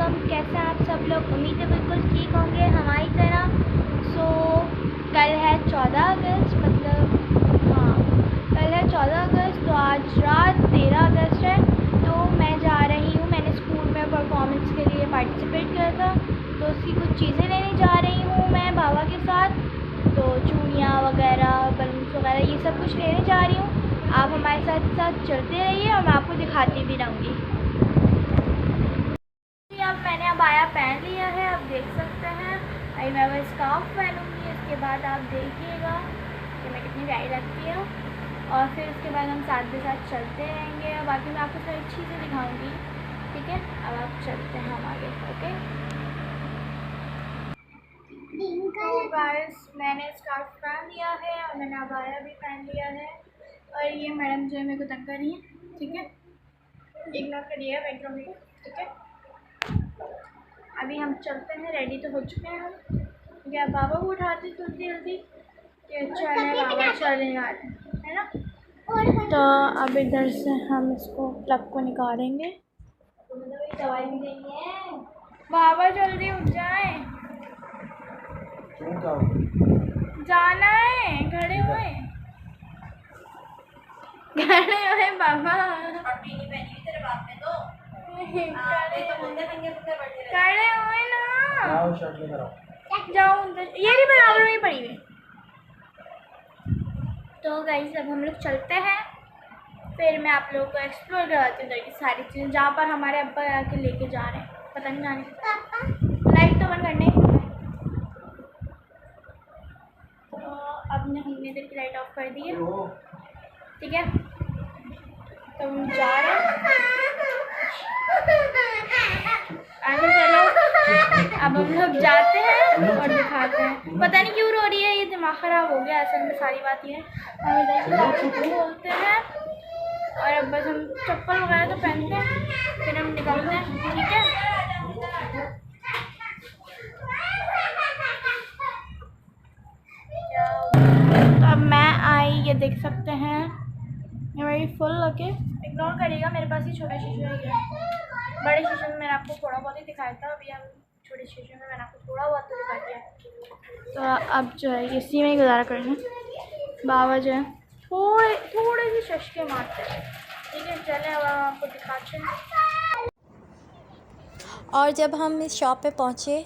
Welcome. कैसे हैं आप सब लोग? उम्मीद है बिल्कुल ठीक होंगे हमारी तरह। कल है 14 अगस्त, मतलब हाँ कल है 14 अगस्त, तो आज रात 13 अगस्त है। तो मैं जा रही हूँ, मैंने स्कूल में परफॉर्मेंस के लिए पार्टिसिपेट किया था, तो उसकी कुछ चीज़ें लेने जा रही हूँ मैं बाबा के साथ। तो चूड़ियाँ वगैरह, बलून्स वगैरह, ये सब कुछ लेने जा रही हूँ। आप हमारे साथ साथ चलते रहिए और मैं आपको दिखाती भी रहूँगी। अब मैंने अबाया पहन लिया है, आप देख सकते हैं। अभी मैं वो स्कार्फ पहनूँगी, इसके बाद आप देखिएगा कि मैं कितनी प्यारी लगती हूँ। और फिर उसके बाद हम साथ के साथ चलते रहेंगे और बाकी मैं आपको सारी चीज़ें दिखाऊंगी। ठीक है, अब आप चलते हैं हम आगे। ओके गाइस, मैंने स्कार्फ पहन लिया है और मैंने अबाया भी पहन लिया है। और ये मैडम जो है मेरे को तंग कर रही है, ठीक है, इग्नोर करिए, वेट करिए, ठीक है। अभी हम चलते हैं, रेडी तो हो चुके हैं हम। या बाबा को उठाते जल्दी जल्दी कि अच्छा है, बाबा चले आ रहे हैं, है ना। तो अब इधर से हम इसको प्लग को निकालेंगे। दवाई भी देनी है, बाबा जल्दी उठ जाए, जाना है, खड़े हुए बाबा। खड़े हुए ना, जाओ ये नहीं बराबर में पड़ी हुई। तो गाइस अब हम लोग चलते हैं, फिर मैं आप लोगों को एक्सप्लोर करवाती हूँ की सारी चीज़ें जहाँ पर हमारे अब्बा आके लेके जा रहे हैं। पता नहीं जाने से लाइट तो बंद करने। तो अब हमने इधर की लाइट ऑफ कर दी है, ठीक है। तो हम जा रहे हैं, आगे चलो। अब हम लोग जाते हैं और दिखाते हैं। पता नहीं क्यों रो रही है, ये दिमाग ख़राब हो गया असल में। सारी बात ये हम इधर बोलते हैं और अब बस हम चप्पल वगैरह तो पहनते हैं, फिर हम निकलते हैं, ठीक है। तो अब मैं आई, ये देख सकते हैं, ये मेरी फुल लगे। इग्नोर करिएगा, मेरे पास ही छोटा शीशा है, बड़े शीशे में मैंने आपको थोड़ा बहुत ही दिखाया था। अभी हम छोटे शीशे में मैंने आपको थोड़ा बहुत तो दिखा दिया। तो अब जो है इसी में ही गुजारा करेंगे। बाबा जो है थोड़े से चश्के मारते हैं, ठीक है। चले अब हम आपको दिखाते हैं। और जब हम इस शॉप पे पहुँचे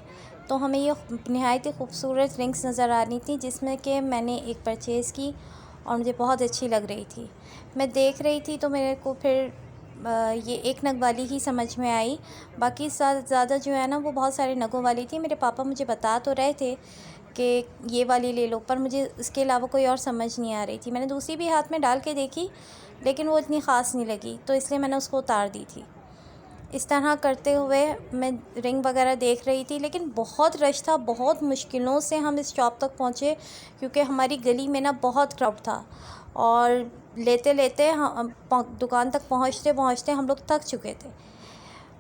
तो हमें ये नहायत ही खूबसूरत रिंग्स नज़र आ रही थी, जिसमें कि मैंने एक परचेज़ की और मुझे बहुत अच्छी लग रही थी। मैं देख रही थी तो मेरे को फिर ये एक नग वाली ही समझ में आई, बाकी ज़्यादा जो है ना वो बहुत सारे नगों वाली थी। मेरे पापा मुझे बता तो रहे थे कि ये वाली ले लो, पर मुझे इसके अलावा कोई और समझ नहीं आ रही थी। मैंने दूसरी भी हाथ में डाल के देखी, लेकिन वो इतनी ख़ास नहीं लगी, तो इसलिए मैंने उसको उतार दी थी। इस तरह करते हुए मैं रिंग वगैरह देख रही थी, लेकिन बहुत रश था। बहुत मुश्किलों से हम इस शॉप तक पहुँचे, क्योंकि हमारी गली में ना बहुत क्राउड था और लेते लेते हम दुकान तक पहुँचते पहुँचते हम लोग थक चुके थे।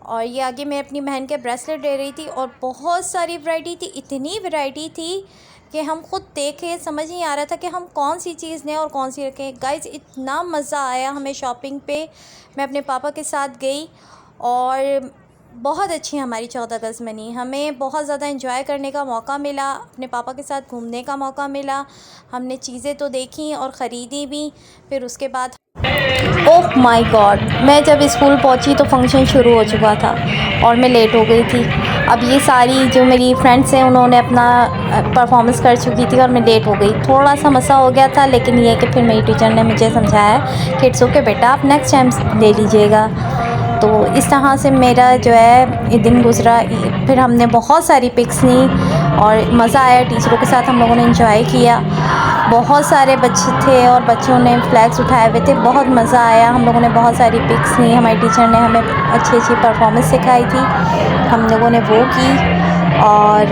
और ये आगे मैं अपनी बहन के ब्रेसलेट ले रही थी और बहुत सारी वैरायटी थी, इतनी वैरायटी थी कि हम खुद देखे समझ नहीं आ रहा था कि हम कौन सी चीज़ लें और कौन सी रखें। गाइस, इतना मज़ा आया हमें शॉपिंग पे। मैं अपने पापा के साथ गई और बहुत अच्छी हमारी 14 अगस्त बनी। हमें बहुत ज़्यादा एंजॉय करने का मौका मिला, अपने पापा के साथ घूमने का मौका मिला। हमने चीज़ें तो देखी और ख़रीदी भी। फिर उसके बाद ओह माय गॉड, मैं जब स्कूल पहुंची तो फंक्शन शुरू हो चुका था और मैं लेट हो गई थी। अब ये सारी जो मेरी फ्रेंड्स हैं उन्होंने अपना परफॉर्मेंस कर चुकी थी और मैं लेट हो गई। थोड़ा सा मसा हो गया था, लेकिन ये कि फिर मेरी टीचर ने मुझे समझाया कि इट्स ओके बेटा, आप नेक्स्ट टाइम ले लीजिएगा। तो इस तरह से मेरा जो है ये दिन गुज़रा। फिर हमने बहुत सारी पिक्स ली और मज़ा आया। टीचरों के साथ हम लोगों ने एंजॉय किया। बहुत सारे बच्चे थे और बच्चों ने फ्लैग्स उठाए हुए थे। बहुत मज़ा आया, हम लोगों ने बहुत सारी पिक्स ली। हमारी टीचर ने हमें अच्छी अच्छी परफॉर्मेंस सिखाई थी, हम लोगों ने वो की और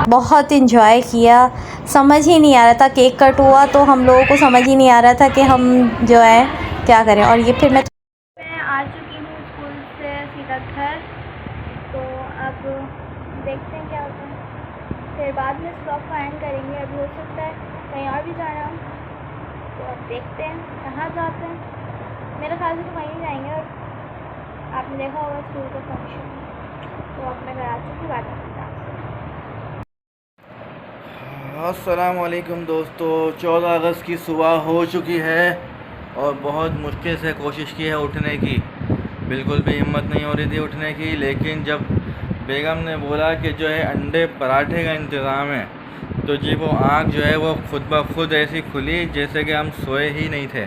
बहुत इन्जॉय किया। समझ ही नहीं आ रहा था, केक कट हुआ तो हम लोगों को समझ ही नहीं आ रहा था कि हम जो है क्या करें। और ये फिर मैं आ चुकी हूँ स्कूल से सीधा घर। तो अब देखते हैं क्या होता है, फिर बाद में स्टॉप का एंड करेंगे। अभी हो सकता है कहीं और भी जाना हो, तो अब देखते हैं कहाँ जाते हैं। मेरे ख्याल से तो कहीं जाएंगे। और आपने देखा होगा स्कूल का फंक्शन, तो अब मैं घर आ चुकी, बात करते हैं आपसे। अस्सलाम वालेकुम दोस्तों। 14 अगस्त की सुबह हो चुकी है और बहुत मुश्किल से कोशिश की है उठने की। बिल्कुल भी हिम्मत नहीं हो रही थी उठने की, लेकिन जब बेगम ने बोला कि जो है अंडे पराठे का इंतज़ाम है, तो जी वो आँख जो है वो खुद ब खुद ऐसी खुली जैसे कि हम सोए ही नहीं थे।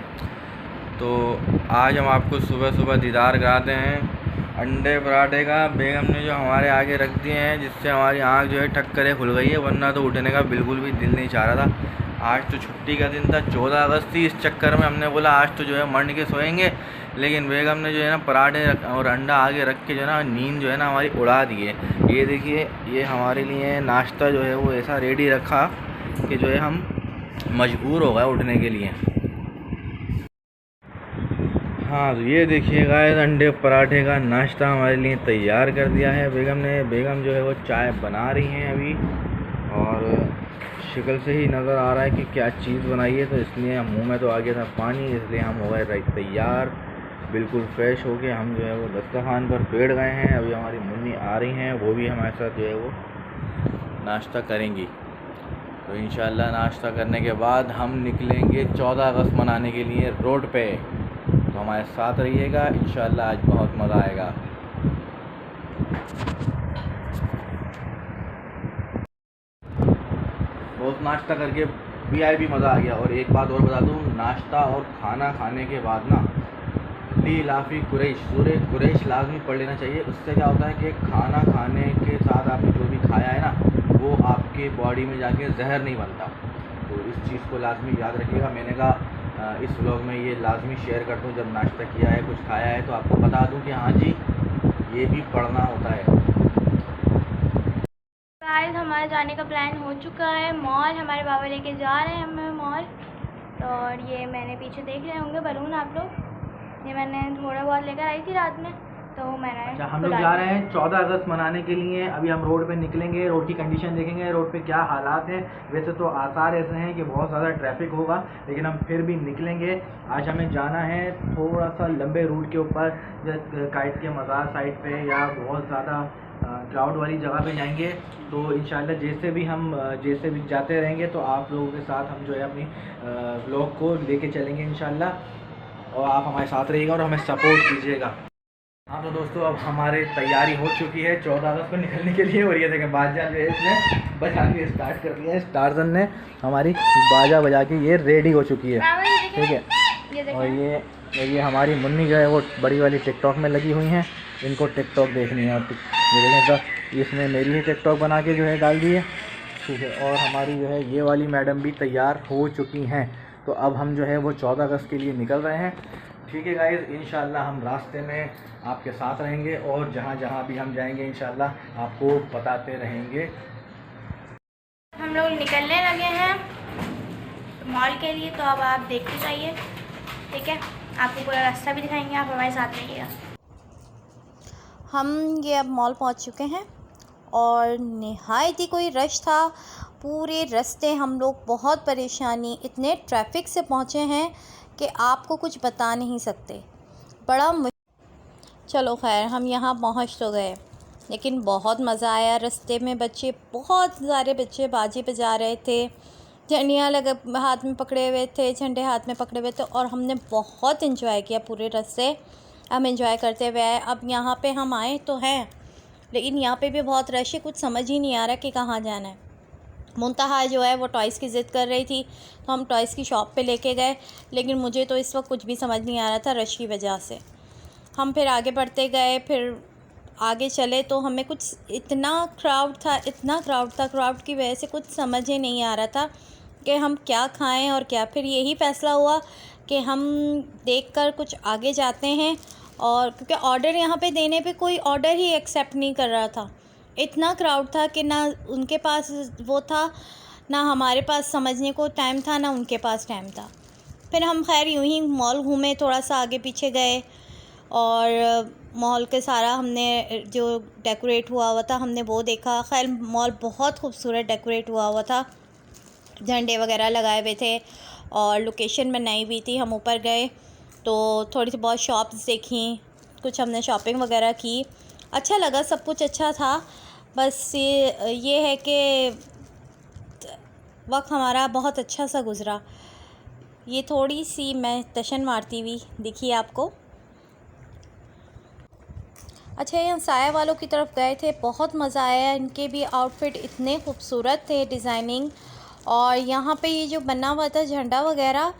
तो आज हम आपको सुबह सुबह दीदार कराते हैं अंडे पराठे का। बेगम ने जो हमारे आगे रख दिए हैं, जिससे हमारी आँख जो है ठक करे खुल गई है, वरना तो उठने का बिल्कुल भी दिल नहीं चाह रहा था। आज तो छुट्टी का दिन था, 14 अगस्त थी। इस चक्कर में हमने बोला आज तो जो है मंड के सोएंगे, लेकिन बेगम ने जो है ना पराठे और अंडा आगे रख के जो है ना नींद जो है ना हमारी उड़ा दी है। ये देखिए, ये हमारे लिए नाश्ता जो है वो ऐसा रेडी रखा कि जो है हम मजबूर हो गए उठने के लिए। हाँ, तो ये देखिए गाइस, अंडे पराठे का नाश्ता हमारे लिए तैयार कर दिया है बेगम ने। बेगम जो है वो चाय बना रही हैं अभी, और शक्ल से ही नज़र आ रहा है कि क्या चीज़ बनाई है, तो इसलिए मुंह में तो आ गया था पानी, इसलिए हम हो गए तैयार। बिल्कुल फ्रेश हो के हम जो है वो दस्तरखान पर बैठ गए हैं। अभी हमारी मुन्नी आ रही हैं, वो भी हमारे साथ जो है वो नाश्ता करेंगी। तो इंशाल्लाह नाश्ता करने के बाद हम निकलेंगे 14 अगस्त मनाने के लिए रोड पे। तो हमारे साथ रहिएगा, इंशाल्लाह आज बहुत मज़ा आएगा। बहुत नाश्ता करके वीआईपी मज़ा आ गया। और एक बात और बता दूँ, नाश्ता और खाना खाने के बाद ना लीलाफ़ी कुरैश, सूरे कुरैश लाजमी पढ़ लेना चाहिए। उससे क्या होता है कि खाना खाने के साथ आपने जो भी खाया है ना, वो आपके बॉडी में जाके जहर नहीं बनता। तो इस चीज़ को लाजमी याद रखिएगा। मैंने कहा इस व्लॉग में ये लाजमी शेयर कर दूँ, जब नाश्ता किया है, कुछ खाया है, तो आपको बता दूँ कि हाँ जी, ये भी पढ़ना होता है। गाइस, हमारा जाने का प्लान हो चुका है मॉल। हमारे बाबा लेके जा रहे हैं हमें मॉल। और ये मैंने पीछे देख रहे होंगे बलून आप लोग, ये मैंने थोड़ा बहुत लेकर आई थी रात में, तो मैंने अच्छा, हम लोग जा रहे हैं 14 अगस्त मनाने के लिए। अभी हम रोड पे निकलेंगे, रोड की कंडीशन देखेंगे, रोड पे क्या हालात हैं। वैसे तो आसार ऐसे हैं कि बहुत ज़्यादा ट्रैफिक होगा, लेकिन हम फिर भी निकलेंगे। आज हमें जाना है थोड़ा सा लंबे रूट के ऊपर, काइट के मज़ार साइड पे, या बहुत ज़्यादा क्राउड वाली जगह पे जाएंगे। तो इंशाल्लाह जैसे भी जाते रहेंगे, तो आप लोगों के साथ हम जो है अपनी व्लॉग को लेके चलेंगे इंशाल्लाह। और आप हमारे साथ रहिएगा और हमें सपोर्ट कीजिएगा। हाँ, तो दोस्तों अब हमारी तैयारी हो चुकी है 14 अगस्त को निकलने के लिए। और ये देखें, बाजा जो है इसने बजा के स्टार्ट कर दिया है। टार्जन ने हमारी बाजा बजा के ये रेडी हो चुकी है, ठीक है। और ये हमारी मुन्नी जो है वो बड़ी वाली टिकटॉक में लगी हुई हैं, इनको टिकटॉक देखनी है। और ये देखें, तो इसने मेरी ही टिकटॉक बना के जो है डाल दी है, ठीक है। और हमारी जो है ये वाली मैडम भी तैयार हो चुकी हैं। तो अब हम जो है वो 14 अगस्त के लिए निकल रहे हैं, ठीक है गाइस। इंशाल्लाह हम रास्ते में आपके साथ रहेंगे, और जहाँ जहाँ भी हम जाएंगे इंशाल्लाह आपको बताते रहेंगे। हम लोग निकलने लगे हैं मॉल के लिए, तो अब आप देखते जाइए, ठीक है। आपको पूरा रास्ता भी दिखाएंगे, आप हमारे साथ रहिएगा। हम ये अब मॉल पहुंच चुके हैं और निहायत ही कोई रश था। पूरे रास्ते हम लोग बहुत परेशानी, इतने ट्रैफिक से पहुंचे हैं कि आपको कुछ बता नहीं सकते। बड़ा चलो खैर, हम यहाँ पहुँच तो गए, लेकिन बहुत मज़ा आया। रास्ते में बहुत सारे बच्चे बाजी बजा रहे थे, झंडियाँ हाथ में पकड़े हुए थे, झंडे हाथ में पकड़े हुए थे, और हमने बहुत इन्जॉय किया पूरे रास्ते। हम इन्जॉय करते हुए आए। अब यहाँ पे हम आए तो हैं, लेकिन यहाँ पे भी बहुत रश है, कुछ समझ ही नहीं आ रहा कि कहाँ जाना है। मुंतहा जो है वो टॉयज़ की ज़िद कर रही थी, तो हम टॉयज़ की शॉप पे लेके गए, लेकिन मुझे तो इस वक्त कुछ भी समझ नहीं आ रहा था रश की वजह से। हम फिर आगे बढ़ते गए, फिर आगे चले तो हमें कुछ इतना क्राउड था, क्राउड की वजह से कुछ समझ ही नहीं आ रहा था कि हम क्या खाएं और क्या। फिर यही फ़ैसला हुआ कि हम देखकर कुछ आगे जाते हैं, और क्योंकि ऑर्डर यहाँ पे देने पे कोई ऑर्डर ही एक्सेप्ट नहीं कर रहा था। इतना क्राउड था कि ना उनके पास वो था, ना हमारे पास समझने को टाइम था, ना उनके पास टाइम था। फिर हम खैर यूं ही मॉल घूमे, थोड़ा सा आगे पीछे गए, और मॉल के सारा हमने जो डेकोरेट हुआ था हमने वो देखा। खैर मॉल बहुत खूबसूरत डेकोरेट हुआ था, झंडे वगैरह लगाए हुए थे, और लोकेशन बनाई हुई थी। हम ऊपर गए तो थोड़ी सी बहुत शॉप्स देखी, कुछ हमने शॉपिंग वगैरह की, अच्छा लगा, सब कुछ अच्छा था। बस ये है कि वक्त हमारा बहुत अच्छा सा गुज़रा। ये थोड़ी सी मैं टशन मारती हुई दिखी आपको। अच्छा, ये हम साया वालों की तरफ गए थे, बहुत मज़ा आया। इनके भी आउटफिट इतने खूबसूरत थे, डिज़ाइनिंग। और यहाँ पे ये जो बना हुआ था झंडा वगैरह,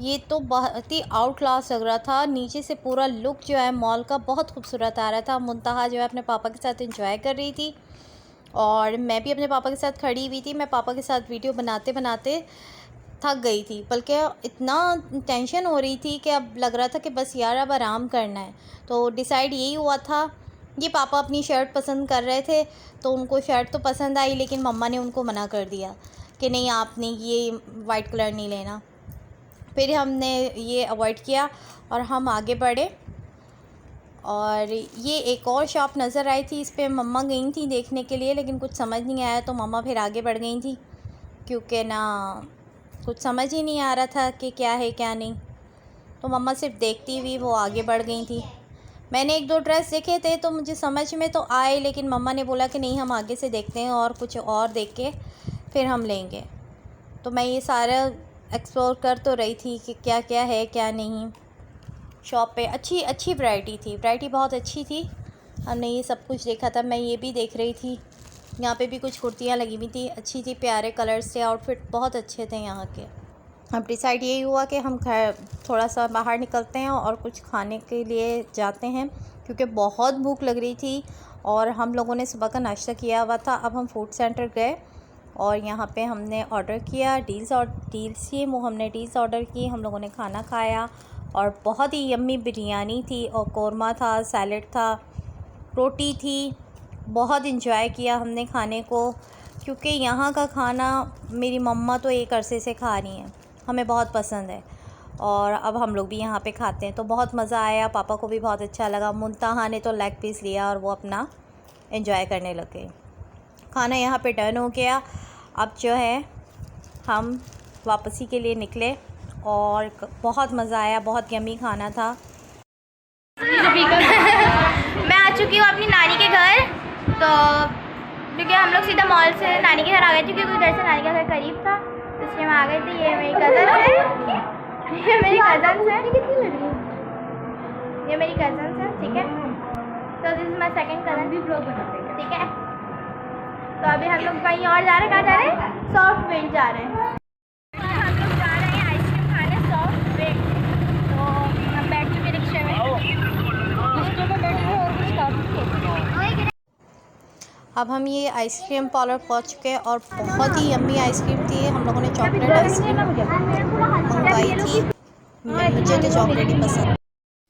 ये तो बहुत ही आउट क्लास लग रहा था। नीचे से पूरा लुक जो है मॉल का बहुत खूबसूरत आ रहा था। मुंतहा जो है अपने पापा के साथ एंजॉय कर रही थी और मैं भी अपने पापा के साथ खड़ी हुई थी। मैं पापा के साथ वीडियो बनाते बनाते थक गई थी, बल्कि इतना टेंशन हो रही थी कि अब लग रहा था कि बस यार अब आराम करना है। तो डिसाइड यही हुआ था। ये पापा अपनी शर्ट पसंद कर रहे थे तो उनको शर्ट तो पसंद आई, लेकिन मम्मा ने उनको मना कर दिया कि नहीं, आपने ये वाइट कलर नहीं लेना। फिर हमने ये अवॉइड किया और हम आगे बढ़े। और ये एक और शॉप नज़र आई थी, इस पर मम्मा गई थी देखने के लिए, लेकिन कुछ समझ नहीं आया तो मम्मा फिर आगे बढ़ गई थी, क्योंकि ना कुछ समझ ही नहीं आ रहा था कि क्या है क्या नहीं। तो मम्मा सिर्फ देखती हुई वो आगे बढ़ गई थी। मैंने एक दो ड्रेस देखे थे तो मुझे समझ में तो आए, लेकिन मम्मा ने बोला कि नहीं, हम आगे से देखते हैं और कुछ और देख के फिर हम लेंगे। तो मैं ये सारा एक्सप्लोर कर तो रही थी कि क्या क्या है क्या नहीं। शॉप पे अच्छी वैरायटी बहुत अच्छी थी। हमने ये सब कुछ देखा था। मैं ये भी देख रही थी, यहाँ पे भी कुछ कुर्तियाँ लगी हुई थी, अच्छी थी, प्यारे कलर्स थे, आउटफिट बहुत अच्छे थे यहाँ के। अब डिसाइड यही हुआ कि हम थोड़ा सा बाहर निकलते हैं और कुछ खाने के लिए जाते हैं, क्योंकि बहुत भूख लग रही थी और हम लोगों ने सुबह का नाश्ता किया हुआ था। अब हम फूड सेंटर गए और यहाँ पे हमने ऑर्डर किया, डील्स थी, वो हमने डील्स ऑर्डर की, हम लोगों ने खाना खाया और बहुत ही यम्मी बिरयानी थी और कौरमा था, सैलड था, रोटी थी। बहुत इंजॉय किया हमने खाने को, क्योंकि यहाँ का खाना मेरी मम्मा तो एक अरसे से खा रही हैं, हमें बहुत पसंद है और अब हम लोग भी यहाँ पे खाते हैं। तो बहुत मज़ा आया, पापा को भी बहुत अच्छा लगा। मुंतहा ने तो लेग पीस लिया और वो अपना एंजॉय करने लगे। खाना यहाँ पे डन हो गया। अब जो है हम वापसी के लिए निकले और बहुत मज़ा आया, बहुत यम्मी खाना था। मैं आ चुकी हूँ अपनी नानी के घर, तो क्योंकि हम लोग सीधा मॉल से नानी के घर आ गए थे, क्योंकि उधर से नानी का घर करीब था, इसलिए हम आ गए थे। ये मेरी कज़न है, ये मेरी कज़न है, कितनी लग रही है, ये मेरी कज़न है, ठीक है। तो this is my second cousin, भी ब्लॉग बनाते हैं, ठीक है। तो अभी हम लोग कहीं और जा रहे हैं, कहाँ जा रहे हैं? सॉफ्ट विंड जा रहे हैं। हम लोग जा रहे हैं आइसक्रीम खाने, सॉफ्ट विंड। तो हम बैठ चुके रिक्शे में, रिक्शे में बैठे हैं और कुछ काफ़ी। अब हम ये आइसक्रीम पार्लर पहुंच चुके हैं और बहुत ही यम्मी आइसक्रीम थी। हम लोगों ने चॉकलेट आइसक्रीम मंगवाई थी, मुझे तो चॉकलेट ही पसंद।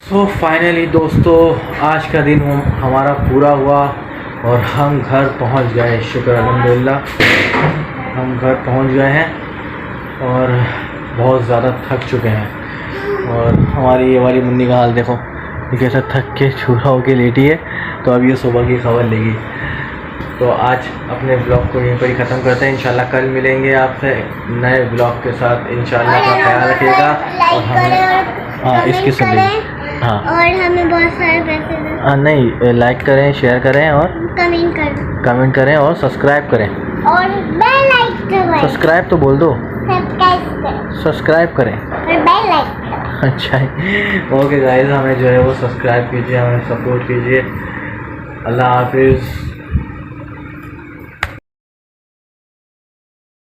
तो फाइनली दोस्तों, आज का दिन हमारा पूरा हुआ और हम घर पहुंच गए। शुक्र अल्हम्दुलिल्लाह, हम घर पहुंच गए हैं और बहुत ज़्यादा थक चुके हैं। और हमारी ये वाली मुन्नी का हाल देखो, ये कैसा थक के छूरा होके लेटी है। तो अब ये सुबह की खबर लेगी। तो आज अपने ब्लॉग को यहीं पर ही ख़त्म करते हैं। इंशाल्लाह कल मिलेंगे आपसे नए ब्लॉग के साथ। इंशाल्लाह अपना ख्याल रखिएगा और हमें हाँ इसकी सुन लीजिए, हाँ, और हमें बहुत सारे पैसे दें। हाँ नहीं, लाइक करें, शेयर करें और कमेंट करें और सब्सक्राइब करें और बेल आइकन सब्सक्राइब तो बोल दो, सब्सक्राइब करें और बेल आइकन। अच्छा, ओके गाइस, हमें जो है वो सब्सक्राइब कीजिए, हमें सपोर्ट कीजिए। अल्लाह हाफिज़।